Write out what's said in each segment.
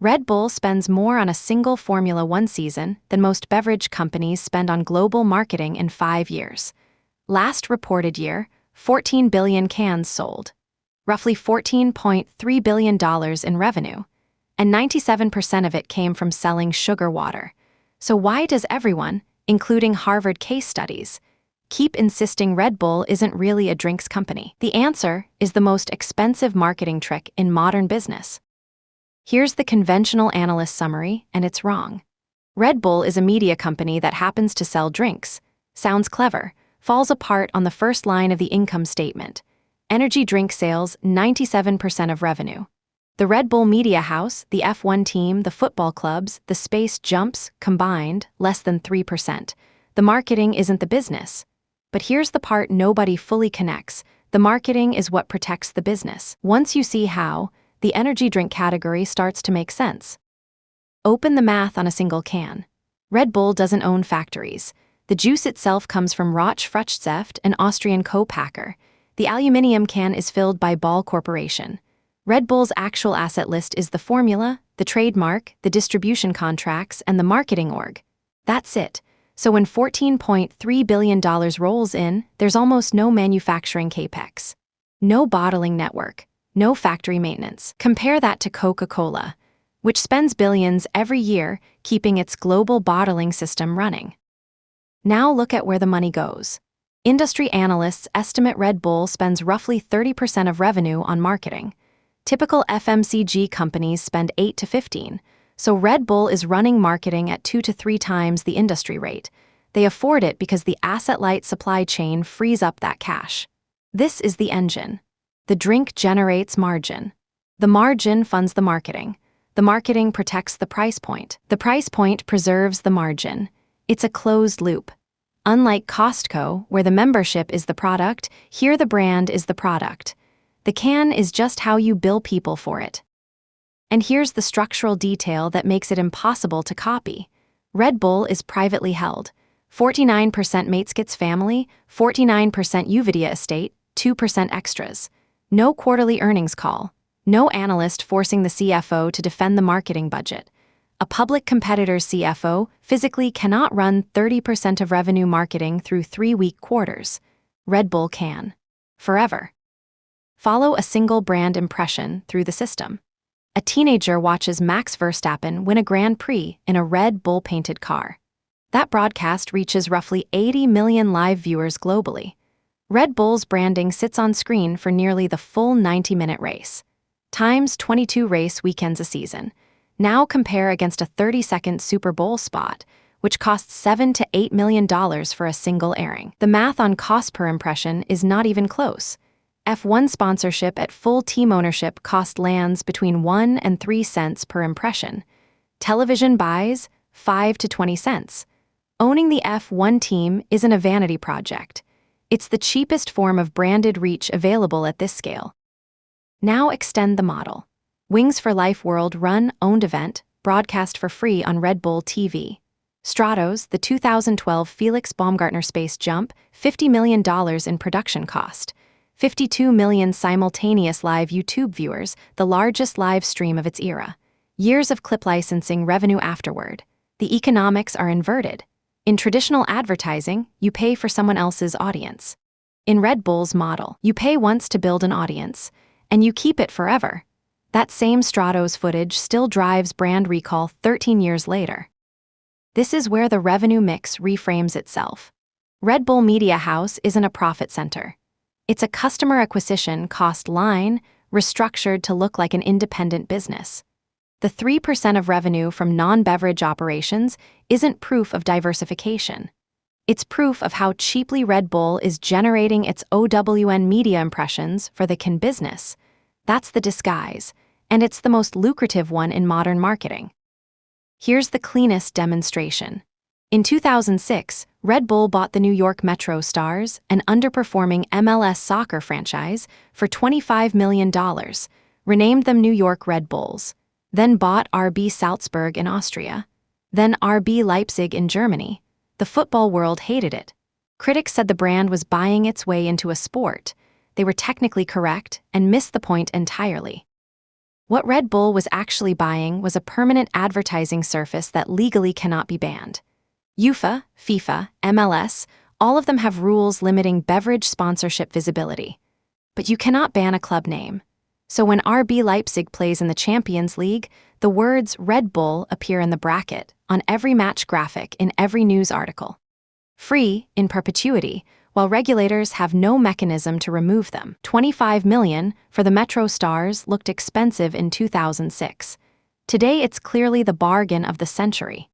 Red Bull spends more on a single Formula One season than most beverage companies spend on global marketing in 5 years. Last reported year, 14 billion cans sold, roughly $14.3 billion in revenue, and 97% of it came from selling sugar water. So why does everyone, including Harvard case studies, keep insisting Red Bull isn't really a drinks company? The answer is the most expensive marketing trick in modern business. Here's the conventional analyst summary, and it's wrong. Red Bull is a media company that happens to sell drinks. Sounds clever, falls apart on the first line of the income statement. Energy drink sales, 97% of revenue. The Red Bull Media House, the F1 team, the football clubs, the space jumps, combined, less than 3%. The marketing isn't the business. But here's the part nobody fully connects. The marketing is what protects the business. Once you see how, the energy drink category starts to make sense. Open the math on a single can. Red Bull doesn't own factories. The juice itself comes from Roche-Fruchtsaft, an Austrian co-packer. The aluminium can is filled by Ball Corporation. Red Bull's actual asset list is the formula, the trademark, the distribution contracts, and the marketing org. That's it. So when $14.3 billion rolls in, there's almost no manufacturing capex. No bottling network. No factory maintenance. Compare that to Coca-Cola, which spends billions every year keeping its global bottling system running. Now look at where the money goes. Industry analysts estimate Red Bull spends roughly 30% of revenue on marketing. Typical FMCG companies spend 8 to 15, so Red Bull is running marketing at 2 to 3 times the industry rate. They afford it because the asset-light supply chain frees up that cash. This is the engine. The drink generates margin. The margin funds the marketing. The marketing protects the price point. The price point preserves the margin. It's a closed loop. Unlike Costco, where the membership is the product, here the brand is the product. The can is just how you bill people for it. And here's the structural detail that makes it impossible to copy. Red Bull is privately held. 49% Mateschitz family, 49% Uvidia estate, 2% extras. No quarterly earnings call. No analyst forcing the CFO to defend the marketing budget. A public competitor's CFO physically cannot run 30% of revenue marketing through 3-week quarters. Red Bull can. Forever. Follow a single brand impression through the system. A teenager watches Max Verstappen win a Grand Prix in a Red Bull painted car. That broadcast reaches roughly 80 million live viewers globally. Red Bull's branding sits on screen for nearly the full 90-minute race. Times 22 race weekends a season. Now compare against a 30-second Super Bowl spot, which costs $7 to $8 million for a single airing. The math on cost per impression is not even close. F1 sponsorship at full team ownership lands between 1 and 3 cents per impression. Television buys, 5 to 20 cents. Owning the F1 team isn't a vanity project. It's the cheapest form of branded reach available at this scale. Now extend the model. Wings for Life World Run owned event, broadcast for free on Red Bull TV. Stratos, the 2012 Felix Baumgartner space jump, $50 million in production cost. 52 million simultaneous live YouTube viewers, the largest live stream of its era. Years of clip licensing revenue afterward. The economics are inverted. In traditional advertising, you pay for someone else's audience. In Red Bull's model, you pay once to build an audience, and you keep it forever. That same Stratos footage still drives brand recall 13 years later. This is where the revenue mix reframes itself. Red Bull Media House isn't a profit center. It's a customer acquisition cost line restructured to look like an independent business. The 3% of revenue from non-beverage operations isn't proof of diversification. It's proof of how cheaply Red Bull is generating its OWN media impressions for the can business. That's the disguise, and it's the most lucrative one in modern marketing. Here's the cleanest demonstration. In 2006, Red Bull bought the New York Metro Stars, an underperforming MLS soccer franchise, for $25 million, renamed them New York Red Bulls, then bought RB Salzburg in Austria, then RB Leipzig in Germany. The football world hated it. Critics said the brand was buying its way into a sport. They were technically correct and missed the point entirely. What Red Bull was actually buying was a permanent advertising surface that legally cannot be banned. UEFA, FIFA, MLS, all of them have rules limiting beverage sponsorship visibility. But you cannot ban a club name. So when RB Leipzig plays in the Champions League, the words Red Bull appear in the bracket, on every match graphic, in every news article. Free, in perpetuity, while regulators have no mechanism to remove them. 25 million for the Metro Stars looked expensive in 2006. Today it's clearly the bargain of the century.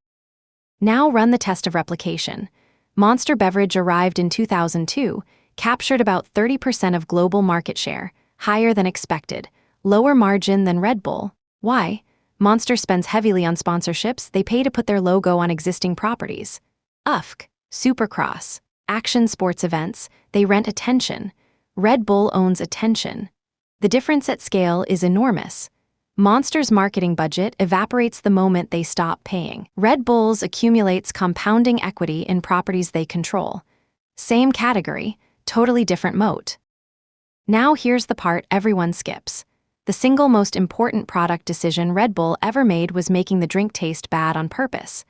Now run the test of replication. Monster Beverage arrived in 2002, captured about 30% of global market share, higher than expected, lower margin than Red Bull. Why? Monster spends heavily on sponsorships. They pay to put their logo on existing properties. UFC, Supercross, action sports events, they rent attention. Red Bull owns attention. The difference at scale is enormous. Monster's marketing budget evaporates the moment they stop paying. Red Bull's accumulates compounding equity in properties they control. Same category, totally different moat. Now here's the part everyone skips. The single most important product decision Red Bull ever made was making the drink taste bad on purpose.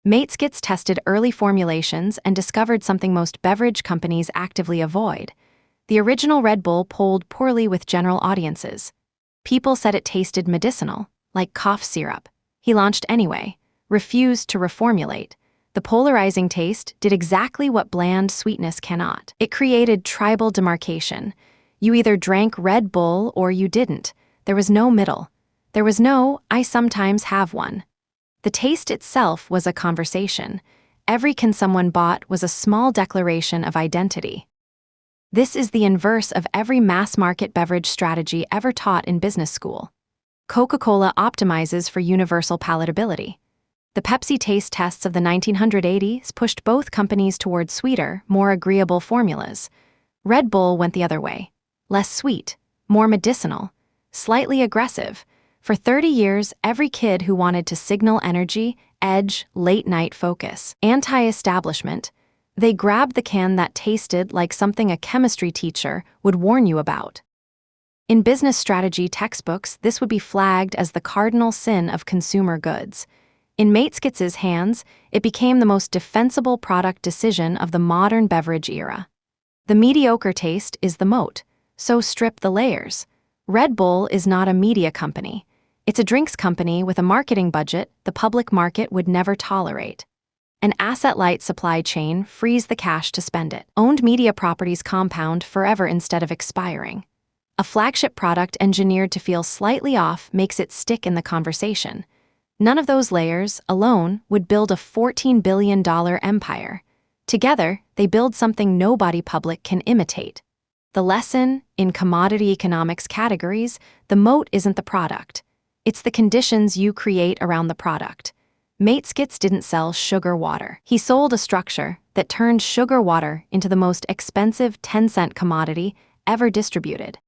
Mateschitz tested early formulations and discovered something most beverage companies actively avoid. The original Red Bull polled poorly with general audiences. People said it tasted medicinal, like cough syrup. He launched anyway, refused to reformulate. The polarizing taste did exactly what bland sweetness cannot. It created tribal demarcation. You either drank Red Bull or you didn't. There was no middle. There was no, I sometimes have one. The taste itself was a conversation. Every can someone bought was a small declaration of identity. This is the inverse of every mass-market beverage strategy ever taught in business school. Coca-Cola optimizes for universal palatability. The Pepsi taste tests of the 1980s pushed both companies toward sweeter, more agreeable formulas. Red Bull went the other way. Less sweet, more medicinal, slightly aggressive. For 30 years, every kid who wanted to signal energy, edge, late-night focus, anti-establishment, they grabbed the can that tasted like something a chemistry teacher would warn you about. In business strategy textbooks, this would be flagged as the cardinal sin of consumer goods. In Mateschitz' hands, it became the most defensible product decision of the modern beverage era. The mediocre taste is the moat, so strip the layers. Red Bull is not a media company. It's a drinks company with a marketing budget the public market would never tolerate. An asset-light supply chain frees the cash to spend it. Owned media properties compound forever instead of expiring. A flagship product engineered to feel slightly off makes it stick in the conversation. None of those layers, alone, would build a $14 billion empire. Together, they build something nobody public can imitate. The lesson, in commodity economics categories, the moat isn't the product. It's the conditions you create around the product. Mateschitz didn't sell sugar water. He sold a structure that turned sugar water into the most expensive 10-cent commodity ever distributed.